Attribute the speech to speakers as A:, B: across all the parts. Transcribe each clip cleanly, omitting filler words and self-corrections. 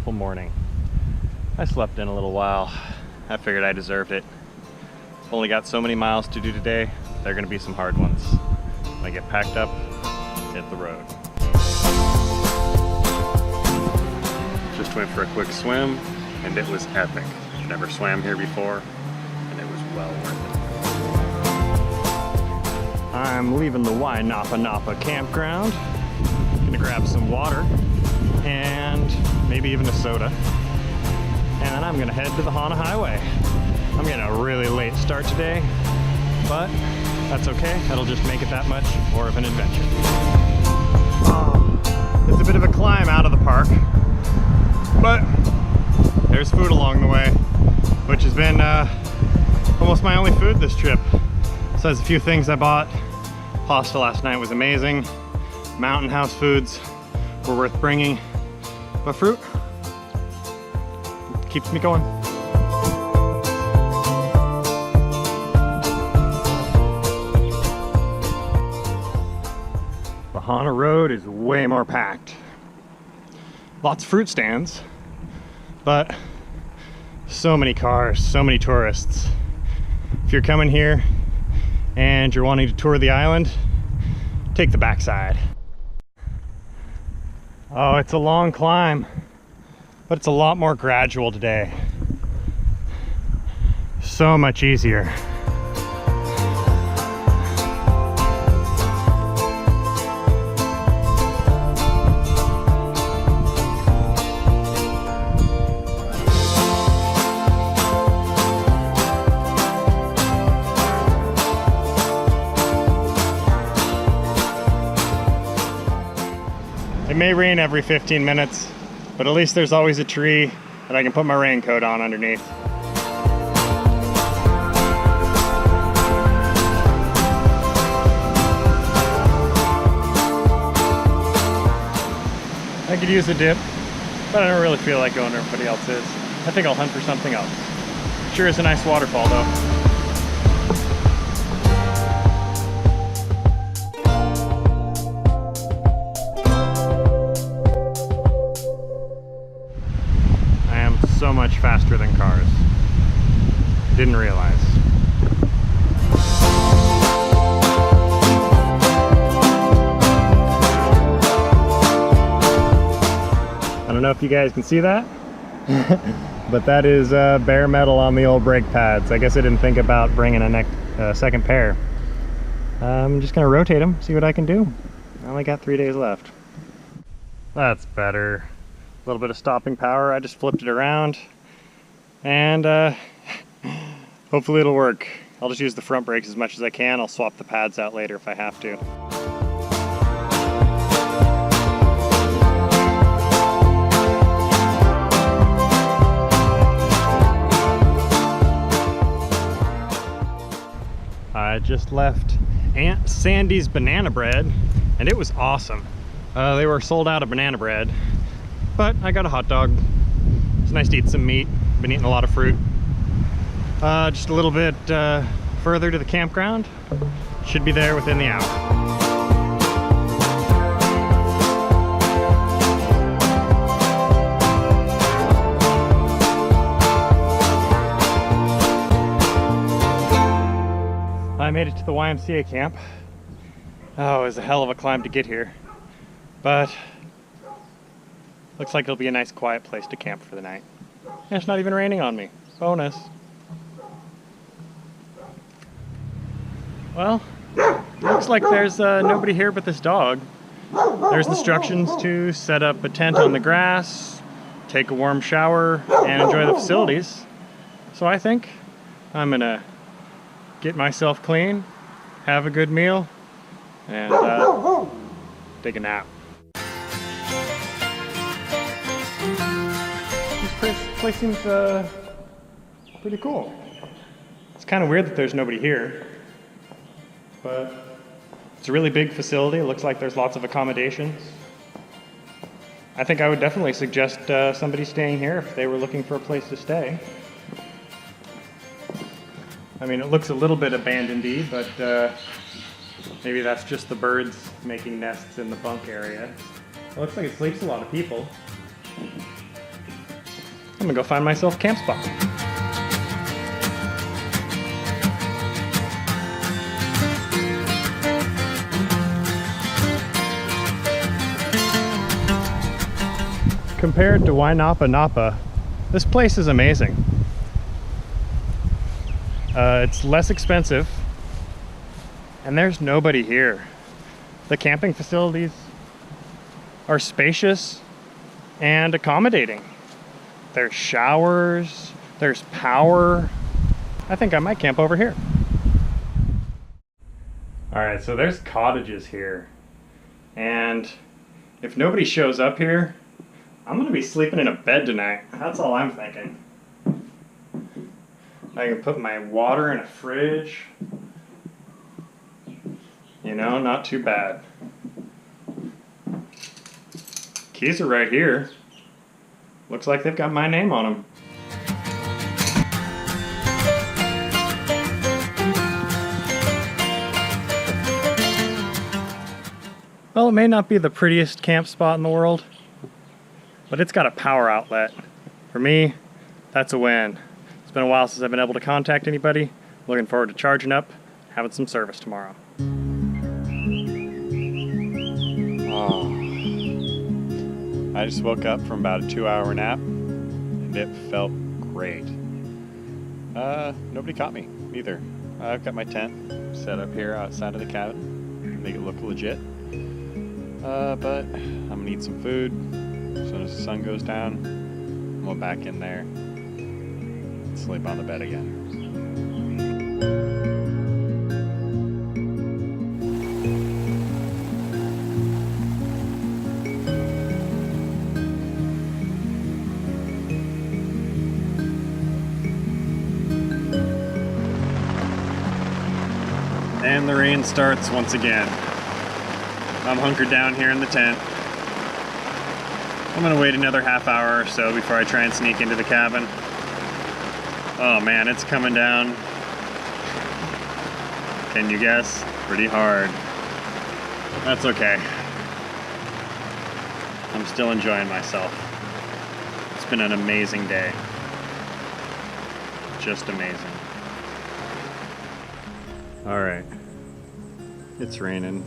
A: beautiful morning. I slept in a little while. I figured I deserved it. Only got so many miles to do today. There are gonna be some hard ones. When I get packed up, hit the road. Just went for a quick swim and it was epic. Never swam here before and it was well worth it. I'm leaving the YMCA campground. Gonna grab some water and maybe even a soda. And then I'm gonna head to the Hana Highway. I'm getting a really late start today, but that's okay. That'll just make it that much more of an adventure. It's a bit of a climb out of the park, but there's food along the way, which has been almost my only food this trip. So there's a few things I bought. Pasta last night was amazing. Mountain House foods were worth bringing, but fruit keeps me going. The Hana Road is way more packed. Lots of fruit stands, but so many cars, so many tourists. If you're coming here and you're wanting to tour the island, take the backside. Oh, it's a long climb, but it's a lot more gradual today. So much easier. It may rain every 15 minutes, but at least there's always a tree that I can put my raincoat on underneath. I could use a dip, but I don't really feel like going where everybody else is. I think I'll hunt for something else. Sure is a nice waterfall though. So much faster than cars. Didn't realize. I don't know if you guys can see that, but that is bare metal on the old brake pads. I guess I didn't think about bringing a second pair. I'm just gonna rotate them, see what I can do. I only got 3 days left. That's better. A little bit of stopping power. I just flipped it around and hopefully it'll work. I'll just use the front brakes as much as I can. I'll swap the pads out later if I have to. I just left Aunt Sandy's banana bread and it was awesome. They were sold out of banana bread, but I got a hot dog. It's nice to eat some meat. Been eating a lot of fruit. Just a little bit further to the campground. Should be there within the hour. I made it to the YMCA camp. Oh, it was a hell of a climb to get here, but looks like it'll be a nice quiet place to camp for the night. And it's not even raining on me. Bonus. Well, looks like there's nobody here but this dog. There's instructions to set up a tent on the grass, take a warm shower, and enjoy the facilities. So I think I'm gonna get myself clean, have a good meal, and take a nap. This place seems pretty cool. It's kind of weird that there's nobody here, but it's a really big facility. It looks like there's lots of accommodations. I think I would definitely suggest somebody staying here if they were looking for a place to stay. I mean, it looks a little bit abandoned-y, but maybe that's just the birds making nests in the bunk area. It looks like it sleeps a lot of people. I'm gonna go find myself a camp spot. Compared to Wainapa Napa, this place is amazing. It's less expensive, and there's nobody here. The camping facilities are spacious and accommodating. There's showers, there's power. I think I might camp over here. All right, so there's cottages here, and if nobody shows up here, I'm gonna be sleeping in a bed tonight. That's all I'm thinking. I can put my water in a fridge. You know, not too bad. Keys are right here. Looks like they've got my name on them. Well, it may not be the prettiest camp spot in the world, but it's got a power outlet. For me, that's a win. It's been a while since I've been able to contact anybody. Looking forward to charging up, having some service tomorrow. Oh, I just woke up from about a 2-hour nap, and it felt great. Nobody caught me either. I've got my tent set up here outside of the cabin, make it look legit. But I'm gonna need some food. As soon as the sun goes down, I'm going back in there and sleep on the bed again. And the rain starts once again. I'm hunkered down here in the tent. I'm gonna wait another half hour or so before I try and sneak into the cabin. Oh man, it's coming down. Can you guess? Pretty hard. That's okay. I'm still enjoying myself. It's been an amazing day. Just amazing. All right. It's raining.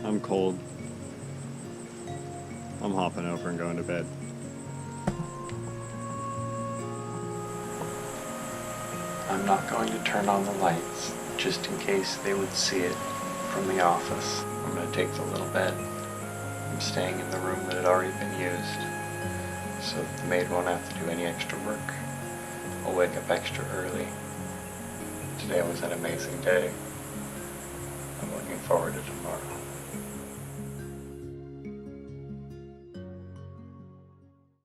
A: I'm cold. I'm hopping over and going to bed.
B: I'm not going to turn on the lights, just in case they would see it from the office. I'm going to take the little bed. I'm staying in the room that had already been used, so the maid won't have to do any extra work. I'll wake up extra early. Today was an amazing day. I'm looking forward to tomorrow.